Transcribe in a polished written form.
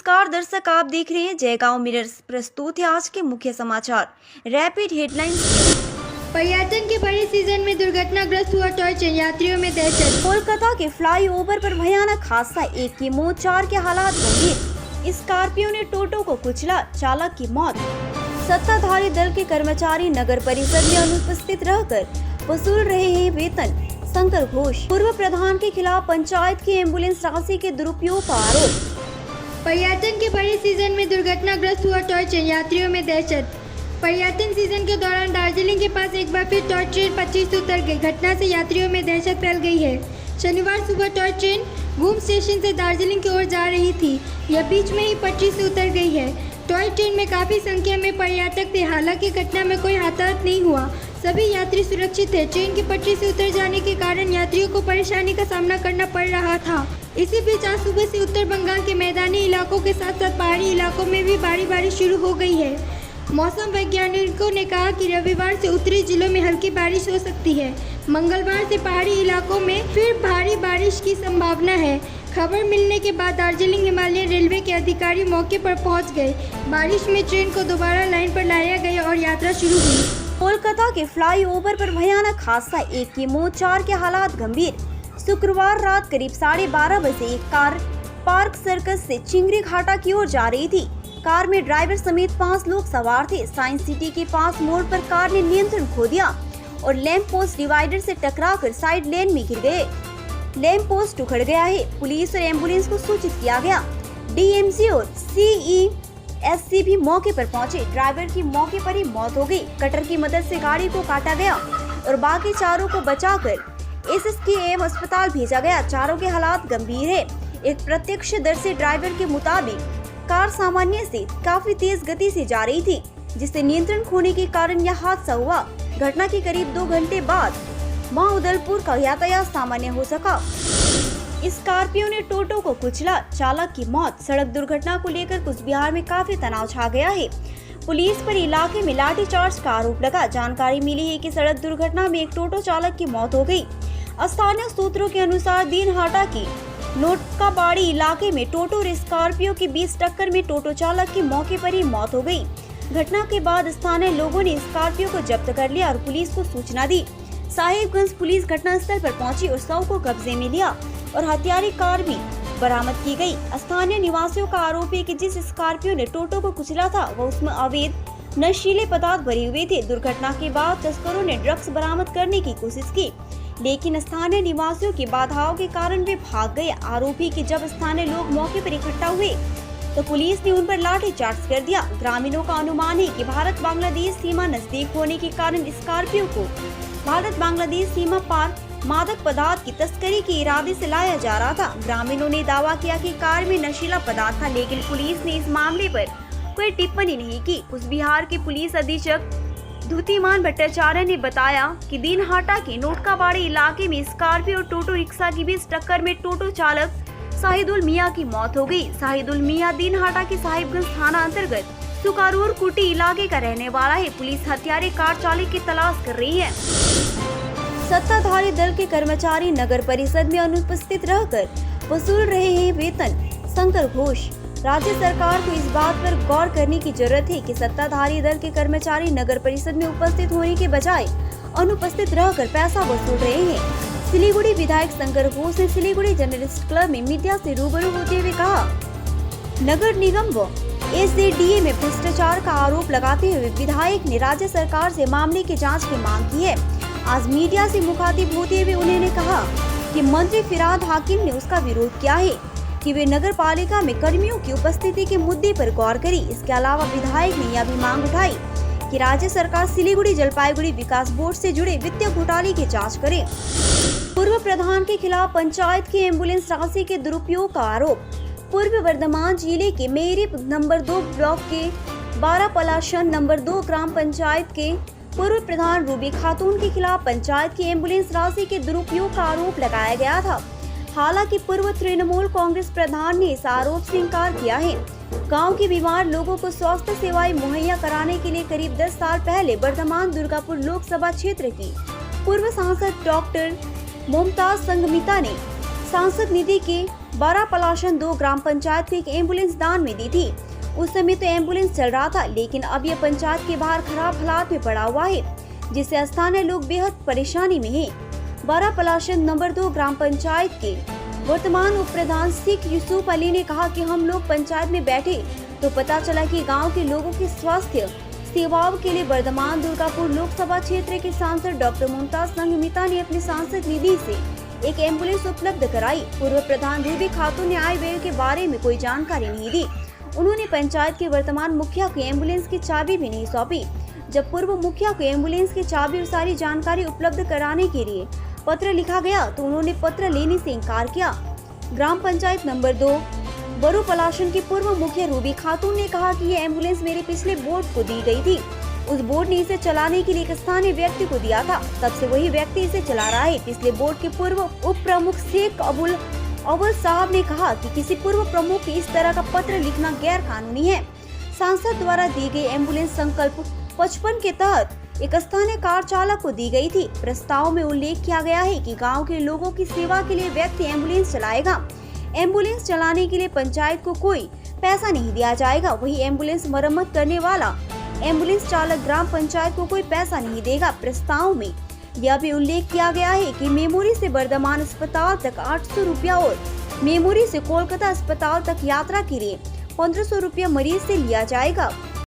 नमस्कार दर्शक, आप देख रहे हैं जयगांव मिरर्स। प्रस्तुत है आज के मुख्य समाचार। Rapid headlines. पर्यटन के बड़े सीजन में दुर्घटनाग्रस्त हुआ टॉय ट्रेन, यात्रियों में दहशत। कोलकाता के फ्लाईओवर पर भयानक हादसा, एक की मौत, 4 के हालात गंभीर। स्कॉर्पियो ने टोटो को कुचला, चालक की मौत। सत्ताधारी दल के कर्मचारी नगर परिषद में अनुपस्थित रहकर वसूल रहे हैं वेतन, शंकर घोष। पूर्व प्रधान के खिलाफ पंचायत की एम्बुलेंस राशि के दुरुपयोग का आरोप। पर्यटन के बड़े सीजन में दुर्घटनाग्रस्त हुआ टॉय ट्रेन, यात्रियों में दहशत। पर्यटन सीजन के दौरान दार्जिलिंग के पास एक बार फिर टॉय ट्रेन पटरी से उतर गई। घटना से यात्रियों में दहशत फैल गई है। शनिवार सुबह टॉय ट्रेन घूम स्टेशन से दार्जिलिंग की ओर जा रही थी। यह बीच में ही पटरी से उतर गई है। टॉय ट्रेन में काफी संख्या में पर्यटक थे। हालांकि घटना में कोई हताहत नहीं हुआ। सभी यात्री सुरक्षित थे। ट्रेन की पटरी से उतर जाने के कारण यात्रियों को परेशानी का सामना करना पड़ रहा था। इसी बीच आज सुबह से उत्तर बंगाल के मैदानी इलाकों के साथ साथ पहाड़ी इलाकों में भी भारी बारिश शुरू हो गई है। मौसम वैज्ञानिकों ने कहा कि रविवार से उत्तरी जिलों में हल्की बारिश हो सकती है। मंगलवार से पहाड़ी इलाकों में फिर भारी बारिश की संभावना है। खबर मिलने के बाद दार्जिलिंग हिमालयन रेलवे के अधिकारी मौके पर पहुंच गए। बारिश में ट्रेन को दोबारा लाइन पर लाया गया और यात्रा शुरू हुई। कोलकाता के फ्लाईओवर पर भयानक हादसा, एक की मौत, 4 के हालात गंभीर। शुक्रवार रात करीब 12:30 बजे एक कार पार्क सर्कस से चिंगरी घाटा की ओर जा रही थी। कार में ड्राइवर समेत 5 लोग सवार थे। साइंस सिटी के पास मोड़ पर कार ने नियंत्रण खो दिया और लैंप पोस्ट डिवाइडर से टकराकर साइड लेन में गिर गए। लैंप पोस्ट उखड़ गया है। पुलिस और एम्बुलेंस को सूचित किया गया। डीएमसी और सीईएससी भी मौके पर पहुंचे। ड्राइवर की मौके पर ही मौत हो गई। कटर की मदद से गाड़ी को काटा गया और बाकी चारों को बचाकर एसएसकेएम अस्पताल भेजा गया। चारों के हालात गंभीर है। एक प्रत्यक्षदर्शी ड्राइवर के मुताबिक कार सामान्य से काफी तेज गति से जा रही थी, जिससे नियंत्रण खोने के कारण यह हादसा हुआ। घटना के करीब 2 घंटे बाद महाउदलपुर का यातायात सामान्य हो सका। स्कॉर्पियो ने टोटो को कुचला, चालक की मौत। सड़क दुर्घटना को लेकर कुचबिहार में काफी तनाव छा गया है। पुलिस पर इलाके में लाठीचार्ज का आरोप लगा। जानकारी मिली है कि सड़क दुर्घटना में एक टोटो चालक की मौत हो गई। स्थानीय सूत्रों के अनुसार दीनहाटा की नोटकाबाड़ी इलाके में टोटो और स्कॉर्पियो के बीच टक्कर में टोटो चालक की मौके पर ही मौत हो गई। घटना के बाद स्थानीय लोगों ने स्कॉर्पियो को जब्त कर लिया और पुलिस को सूचना दी। साहिबगंज पुलिस घटनास्थल पर पहुंची और शव को कब्जे में लिया और हथियारी कार भी बरामद की गई। स्थानीय निवासियों का आरोप है कि जिस स्कॉर्पियो ने टोटो को कुचला था वह उसमें अवैध नशीले पदार्थ भरे हुए थे। दुर्घटना के बाद तस्करों ने ड्रग्स बरामद करने की कोशिश की, लेकिन स्थानीय निवासियों की बाधाओं के कारण वे भाग गए। आरोपी कि जब स्थानीय लोग मौके पर इकट्ठा हुए तो पुलिस ने उन पर लाठीचार्ज कर दिया। ग्रामीणों का अनुमान है कि भारत बांग्लादेश सीमा नजदीक होने के कारण स्कॉर्पियो को भारत बांग्लादेश सीमा पार मादक पदार्थ की तस्करी के इरादे से लाया जा रहा था। ग्रामीणों ने दावा किया कि कार में नशीला पदार्थ था, लेकिन पुलिस ने इस मामले पर कोई टिप्पणी नहीं की। कुचबिहार के पुलिस अधीक्षक धुतीमान भट्टाचार्य ने बताया कि दीनहाटा के नोटकाबाड़ी इलाके में स्कॉर्पियो और टोटो रिक्शा के बीच टक्कर में टोटो चालक शाहिदुल मियां की मौत हो गई। शाहिदुल मियां दीनहाटा के साहिबगंज थाना अंतर्गत सुकारूर कुटी इलाके का रहने वाला है। पुलिस हत्यारे कार चालक की तलाश कर रही है। सत्ताधारी दल के कर्मचारी नगर परिषद में अनुपस्थित रहकर वसूल रहे हैं वेतन, शंकर घोष। राज्य सरकार को इस बात पर गौर करने की जरूरत है कि सत्ताधारी दल के कर्मचारी नगर परिषद में उपस्थित होने के बजाय अनुपस्थित रहकर पैसा वसूल रहे हैं। सिलीगुड़ी विधायक शंकर घोष ने सिलीगुड़ी जर्नलिस्ट क्लब में मीडिया से रूबरू होते हुए कहा, नगर निगम व एसजेडीए में भ्रष्टाचार का आरोप लगाते हुए विधायक ने राज्य सरकार से मामले की जाँच की मांग की है। आज मीडिया से मुखातिब होते हुए उन्होंने कहा कि मंत्री फिरहाद हाकिम ने उसका विरोध किया है कि वे नगर पालिका में कर्मियों की उपस्थिति के मुद्दे पर गौर करें। इसके अलावा विधायक ने यह भी मांग उठाई कि राज्य सरकार सिलीगुड़ी जलपाईगुड़ी विकास बोर्ड से जुड़े वित्तीय घोटाले की जांच करे। पूर्व प्रधान के खिलाफ पंचायत की एम्बुलेंस राशि के दुरुपयोग का आरोप। पूर्व वर्धमान जिले के मेरी नंबर 2 ब्लॉक के 12 पलाशन नंबर 2 ग्राम पंचायत के पूर्व प्रधान रूबी खातून के खिलाफ पंचायत की एम्बुलेंस राशि के दुरुपयोग का आरोप लगाया गया था। हालांकि पूर्व तृणमूल कांग्रेस प्रधान ने इस आरोप से इंकार किया है। गांव के बीमार लोगों को स्वास्थ्य सेवाएं मुहैया कराने के लिए करीब 10 साल पहले वर्धमान दुर्गापुर लोकसभा क्षेत्र की पूर्व सांसद डॉक्टर मुमताज संगमिता ने सांसद निधि के बारा पलाशन 2 ग्राम पंचायत को एक एम्बुलेंस दान में दी थी। उस समय तो एम्बुलेंस चल रहा था, लेकिन अब यह पंचायत के बाहर खराब हालात में पड़ा हुआ है, जिससे स्थानीय लोग बेहद परेशानी में हैं। बारा पलाशन नंबर 2 ग्राम पंचायत के वर्तमान उप प्रधान शेख यूसुफ अली ने कहा कि हम लोग पंचायत में बैठे तो पता चला कि गांव के लोगों की स्वास्थ्य सेवाओं के लिए वर्धमान दुर्गापुर लोकसभा क्षेत्र के सांसद डॉक्टर मुमताज संघमिता ने अपनी सांसद निधि से एक एम्बुलेंस उपलब्ध कराई। पूर्व प्रधान रूबी खातून ने आय व्यय के बारे में कोई जानकारी नहीं दी। उन्होंने पंचायत के वर्तमान मुखिया को एम्बुलेंस की चाबी भी नहीं सौंपी। जब पूर्व मुखिया को एम्बुलेंस की चाबी और सारी जानकारी उपलब्ध कराने के लिए पत्र लिखा गया तो उन्होंने पत्र लेने से इनकार किया। ग्राम पंचायत नंबर 2 बरू पलाशन की पूर्व मुखिया रूबी खातून ने कहा कि ये एम्बुलेंस मेरे पिछले बोर्ड को दी गई थी। उस बोर्ड ने इसे चलाने के लिए एक स्थानीय व्यक्ति को दिया था, तब से वही व्यक्ति इसे चला रहा है। पिछले बोर्ड के पूर्व उप प्रमुख शेख अव्वल साहब ने कहा कि किसी पूर्व प्रमुख को इस तरह का पत्र लिखना गैर कानूनी है। सांसद द्वारा दी गई एम्बुलेंस संकल्प 55 के तहत एक स्थानीय कार चालक को दी गई थी। प्रस्ताव में उल्लेख किया गया है कि गांव के लोगों की सेवा के लिए व्यक्ति एम्बुलेंस चलाएगा। एम्बुलेंस चलाने के लिए पंचायत को कोई पैसा नहीं दिया जाएगा। वही एम्बुलेंस मरम्मत करने वाला एम्बुलेंस चालक ग्राम पंचायत को कोई पैसा नहीं देगा। प्रस्ताव में यह भी उल्लेख किया गया है कि मेमोरी से वर्धमान अस्पताल तक 800 रुपया और मेमोरी से कोलकाता अस्पताल तक यात्रा के लिए 1500 रुपया मरीज से लिया जाएगा।